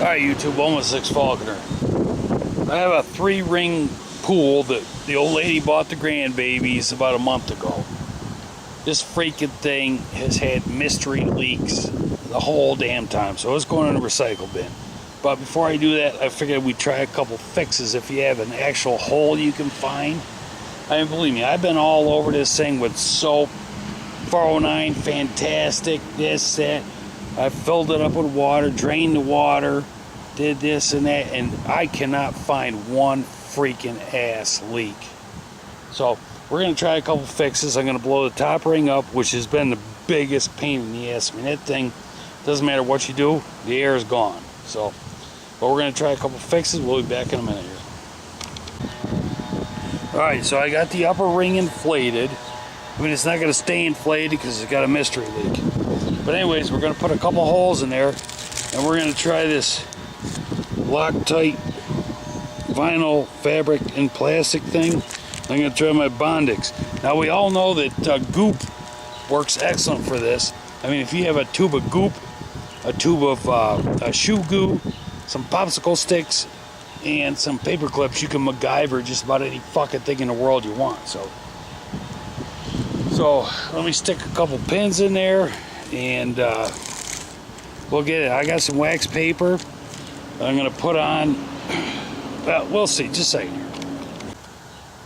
Alright YouTube, Almost 6 Faulconer. I have a 3-ring pool that the old lady bought the grandbabies about a month ago. This freaking thing has had mystery leaks the whole damn time, so it's going in the recycle bin. But before I do that, I figured we'd try a couple fixes if you have an actual hole you can find. I mean, believe me, I've been all over this thing with soap, 409, fantastic, this, that. I filled it up with water, drained the water, did this and that, and I cannot find one freaking ass leak. So we're going to try a couple fixes. I'm going to blow the top ring up, which has been the biggest pain in the ass. I mean, that thing, doesn't matter what you do, the air is gone. So, but we're going to try a couple fixes. We'll be back in a minute here. Alright, so I got the upper ring inflated. I mean, it's not going to stay inflated because it's got a mystery leak. But anyways, we're going to put a couple holes in there, and we're going to try this Loctite vinyl fabric and plastic thing. I'm going to try my Bondix. Now, we all know that goop works excellent for this. I mean, if you have a tube of goop, a tube of shoe goo, some popsicle sticks, and some paper clips, you can MacGyver just about any fucking thing in the world you want. So let me stick a couple pins in there, and we'll get it. I got some wax paper I'm going to put on. Well, we'll see. Just a second here.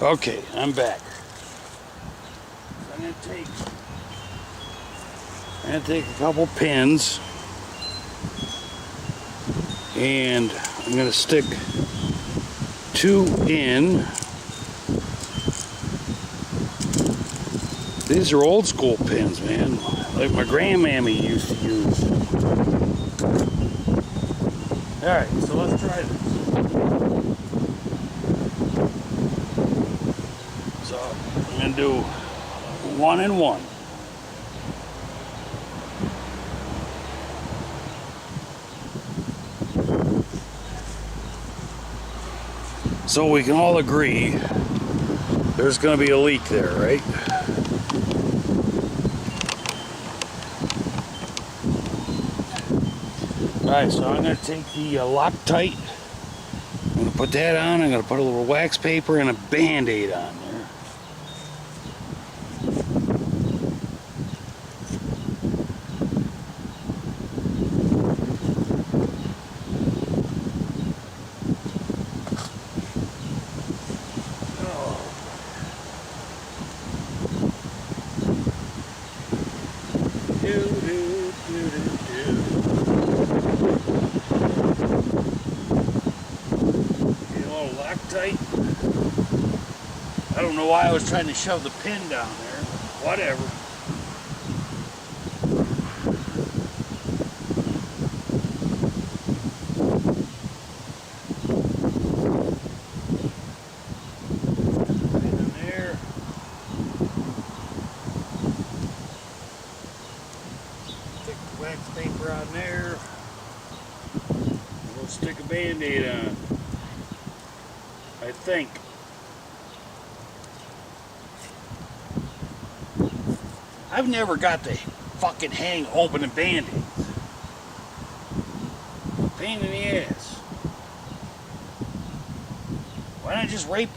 Okay, I'm back. I'm going to take a couple pins, and I'm going to stick 2 in. These are old school pins, man, like my grandmammy used to use. Alright, so let's try this. So I'm going to do 1 and 1. So we can all agree there's going to be a leak there, right? Alright, so I'm going to take the Loctite, I'm going to put that on, I'm going to put a little wax paper and a Band-Aid on there. I don't know why I was trying to shove the pin down there. Whatever. Pin in there. Stick the wax paper on there. We'll stick a Band-Aid on. I think. I've never got to fucking hang opening Band-Aids. Pain in the ass. Why not just wrap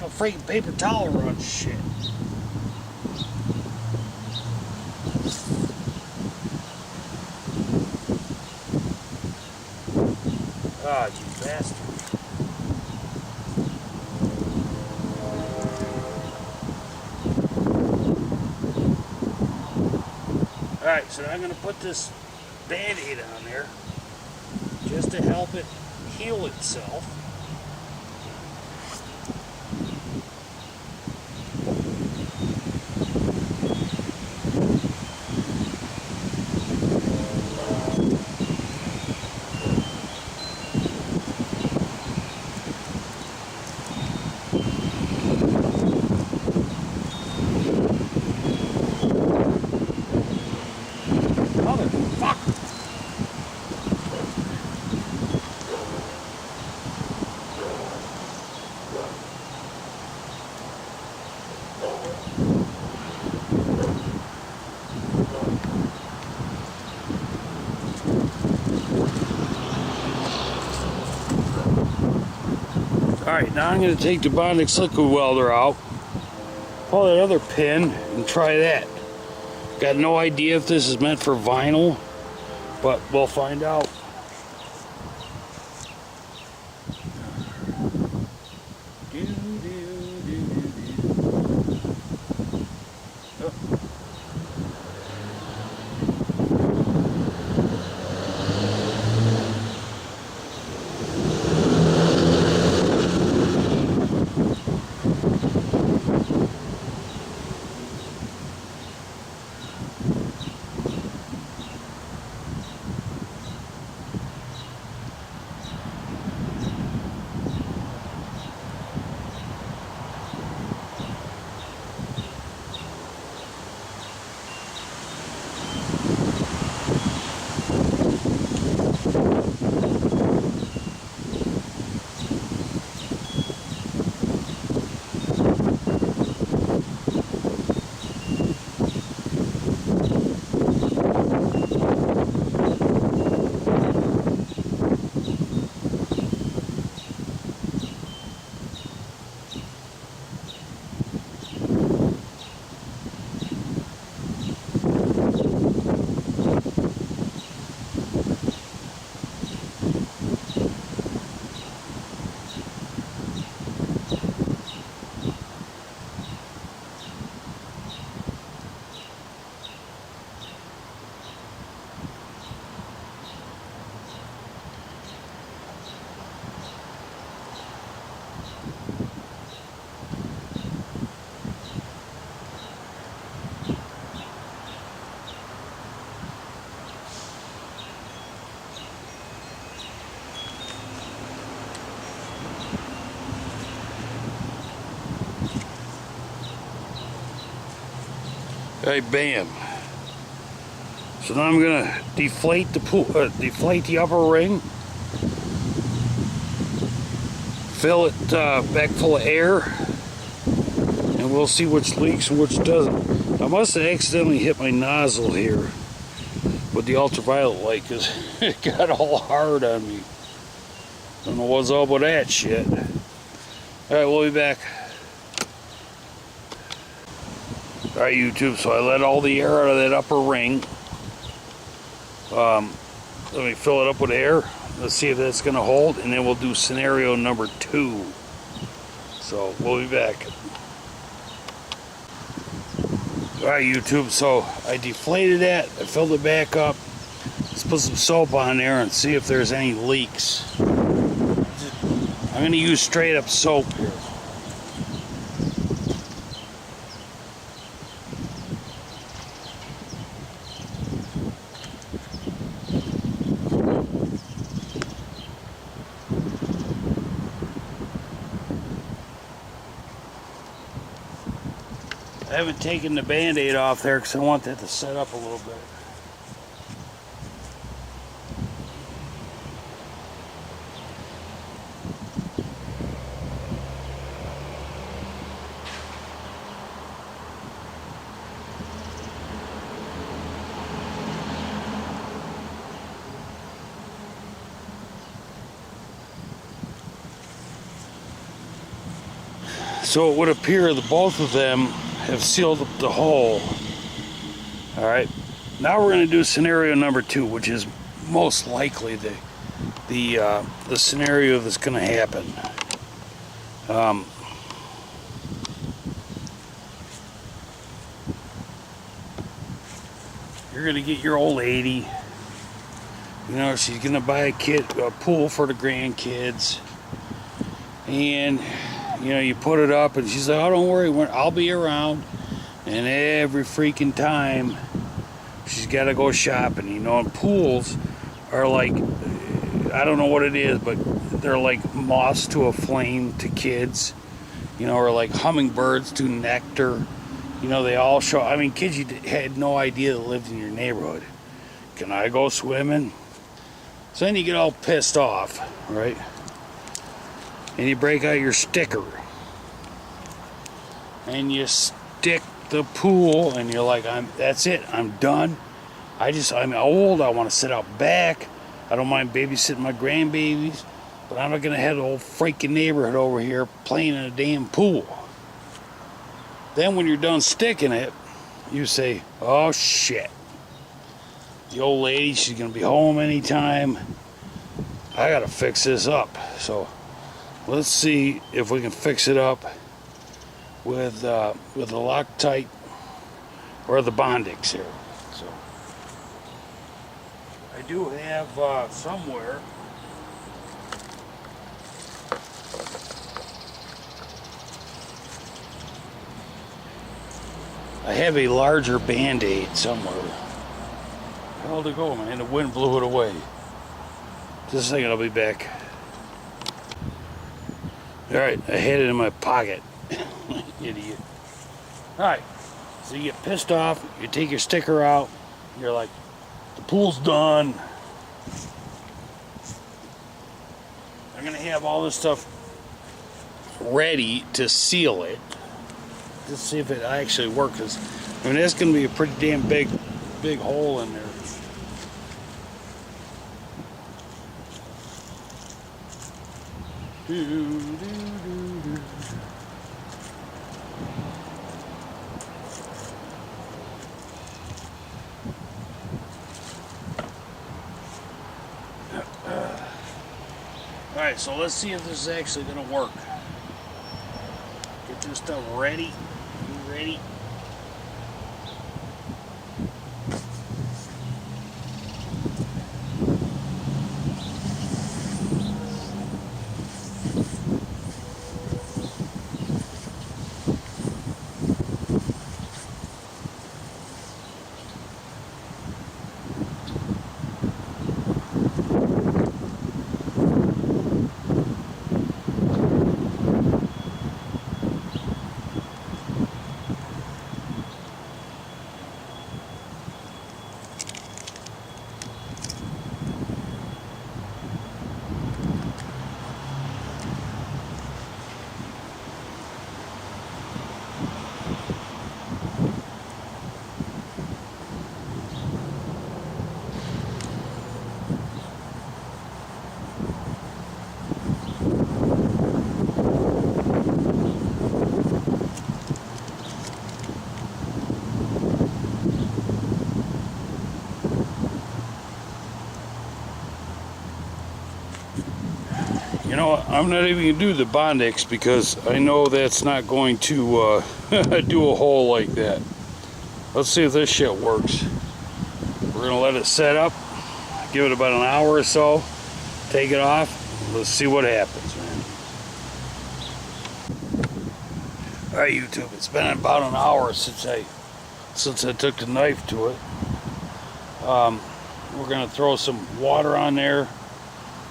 a freaking paper towel around shit? Ah, you bastard. Alright, so I'm going to put this Band-Aid on there just to help it heal itself. Alright, now I'm going to take the Bondix liquid welder out, pull that other pin, and try that. Got no idea if this is meant for vinyl, but we'll find out. Alright, bam. So now I'm gonna deflate the pool, deflate the upper ring, fill it back full of air, and we'll see which leaks and which doesn't. I must have accidentally hit my nozzle here with the ultraviolet light because it got all hard on me. Don't know what's up with that shit. Alright, we'll be back. Alright, YouTube, so I let all the air out of that upper ring. Let me fill it up with air. Let's see if that's going to hold, and then we'll do scenario number 2. So, we'll be back. Alright, YouTube, so I deflated that, I filled it back up. Let's put some soap on there and see if there's any leaks. I'm going to use straight up soap here. I haven't taken the Band-Aid off there because I want that to set up a little bit. So it would appear that both of them have sealed up the hole. Alright, now we're going to do scenario number 2, which is most likely the scenario that's going to happen. You're going to get your old lady, you know, she's going to buy a pool for the grandkids, and you know, you put it up and she's like, oh, don't worry, I'll be around. And every freaking time she's got to go shopping, you know, and pools are like, I don't know what it is, but they're like moths to a flame to kids, you know, or like hummingbirds to nectar. You know, they all show, I mean, kids you had no idea that lived in your neighborhood. Can I go swimming? So then you get all pissed off, right? And you break out your sticker and you stick the pool and you're like, that's it, I'm done. I'm old, I want to sit out back, I don't mind babysitting my grandbabies, but I'm not gonna have the whole freaking neighborhood over here playing in a damn pool. Then when you're done sticking it, you say, oh shit. The old lady, she's gonna be home anytime. I gotta fix this up. So let's see if we can fix it up with the Loctite or the Bondix here. So I do have somewhere I have a larger Band-Aid somewhere. Where how'd it go, man? The wind blew it away. Just a second, I'll be back. Alright, I had it in my pocket. Idiot. Alright, so you get pissed off, you take your sticker out, you're like, the pool's done. I'm gonna have all this stuff ready to seal it. Let's see if it actually works. 'Cause, I mean, that's going to be a pretty damn big hole in there. Alright, so let's see if this is actually going to work. Get this stuff ready. You ready? You know, I'm not even going to do the Bondix because I know that's not going to do a hole like that. Let's see if this shit works. We're going to let it set up, give it about an hour or so, take it off, let's see what happens, man. Alright, YouTube, it's been about an hour since I took the knife to it. We're going to throw some water on there,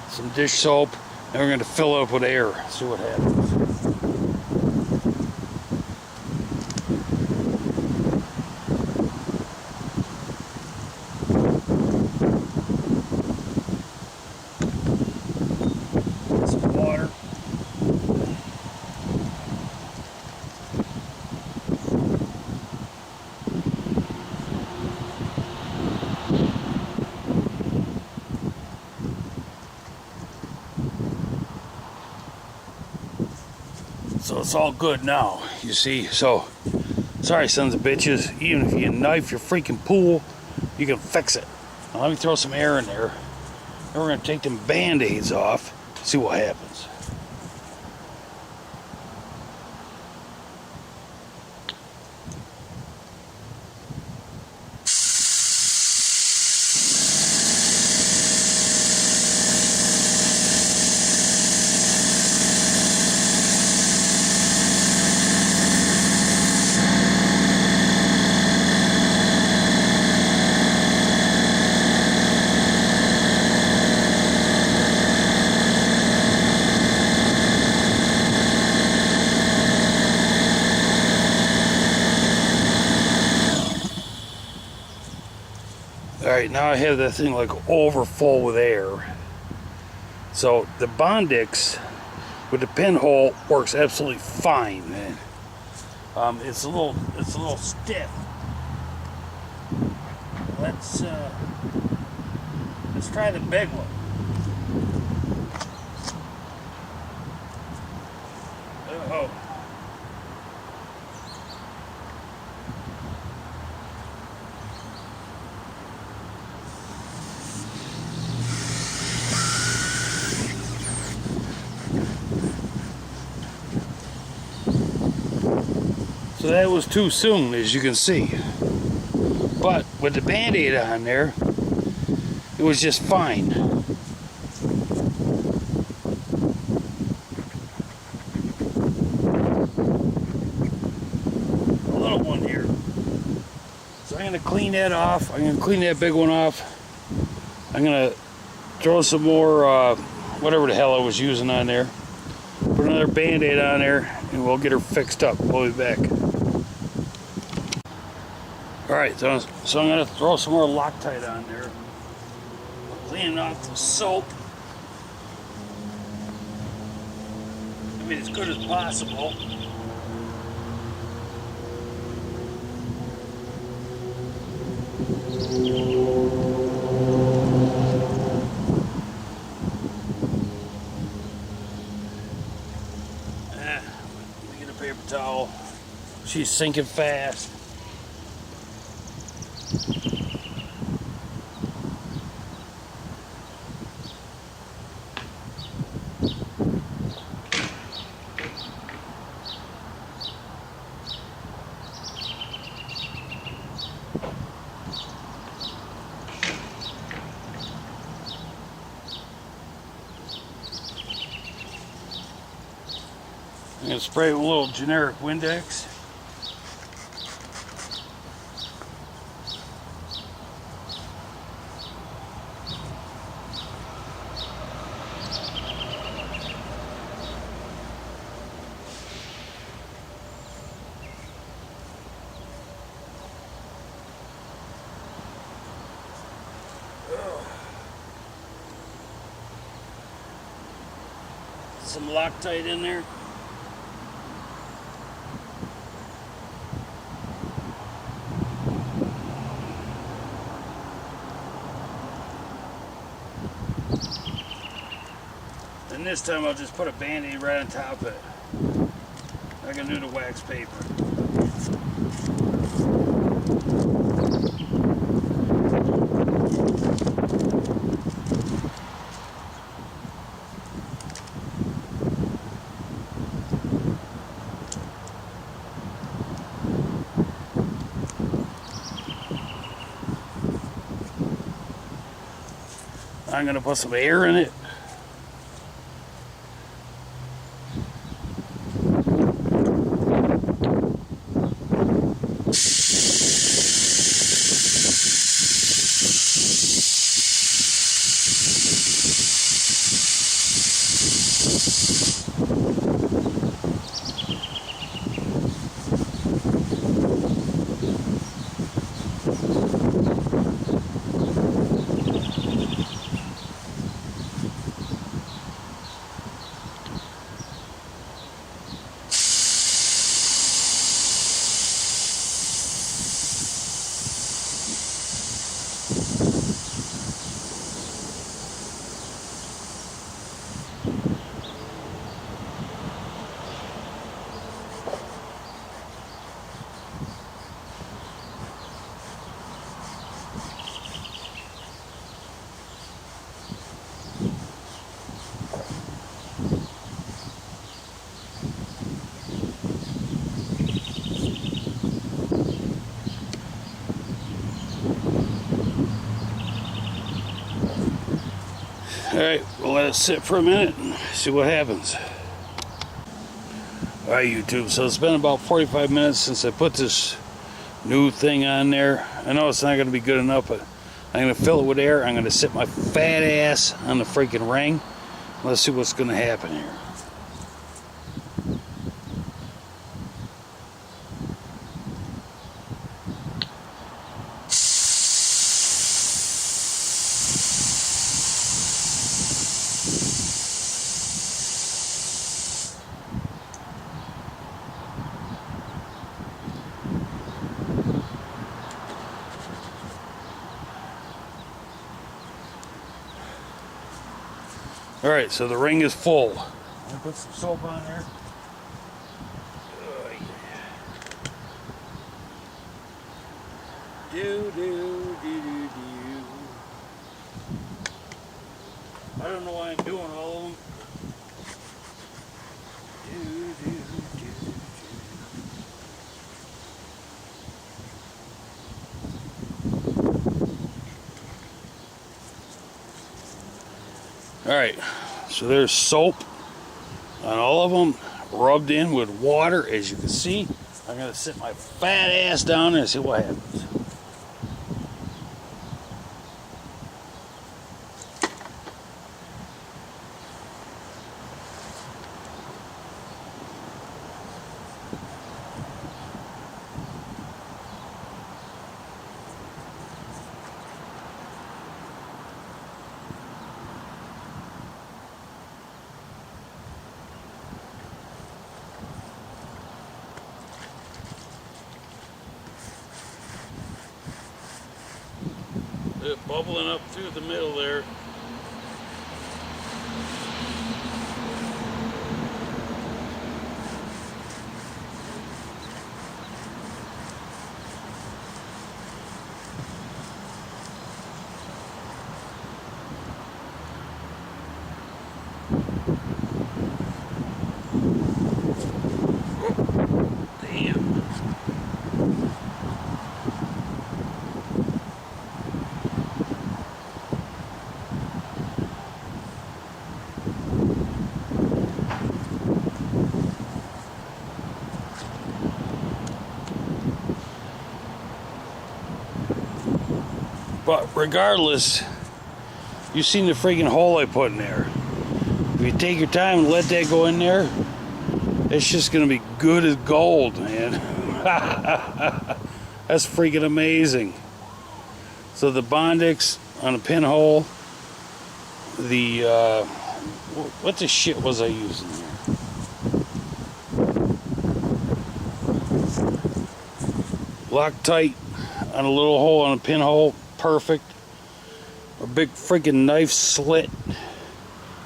some dish soap, and we're going to fill it up with air, see what happens. Some water. So it's all good now, you see. So, sorry sons of bitches, even if you knife your freaking pool, you can fix it. Now let me throw some air in there. Then we're going to take them Band-Aids off, see what happens. Alright, now I have that thing like over full with air. So the Bondix with the pinhole works absolutely fine, man. It's a little stiff. Let's Let's try the big one. Oh. So that was too soon, as you can see. But with the Band-Aid on there, it was just fine. A little one here. So I'm going to clean that off. I'm going to clean that big one off. I'm going to throw some more, whatever the hell I was using on there. Put another Band-Aid on there, and we'll get her fixed up. We'll be back. Alright, so I'm going to throw some more Loctite on there. Cleaning off the soap. I mean, as good as possible. Let me get a paper towel. She's sinking fast. I'm going to spray it with a little generic Windex. Some Loctite in there. And this time I'll just put a Band-Aid right on top of it. Like I do the wax paper. I'm going to put some air in it. Alright, we'll let it sit for a minute and see what happens. Alright, YouTube, so it's been about 45 minutes since I put this new thing on there. I know it's not going to be good enough, but I'm going to fill it with air. I'm going to sit my fat ass on the freaking ring. Let's see what's going to happen here. Alright, so the ring is full. I'm gonna put some soap on there. Oh, yeah. Do. I don't know why I'm doing all of them. Alright, so there's soap on all of them, rubbed in with water, as you can see. I'm going to sit my fat ass down there and see what happens. Bubbling up through the middle there. Damn. But regardless, you've seen the freaking hole I put in there. If you take your time and let that go in there, it's just gonna be good as gold, man. That's freaking amazing. So the Bondix on a pinhole, the what the shit was I using here? Loctite on a little hole on a pinhole, perfect. A big freaking knife slit.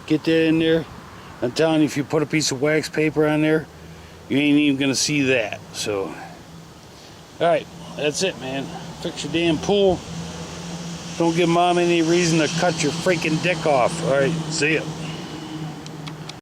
Get that in there. I'm telling you, if you put a piece of wax paper on there, you ain't even gonna see that. So, alright, that's it, man. Fix your damn pool. Don't give mom any reason to cut your freaking dick off. Alright, see ya.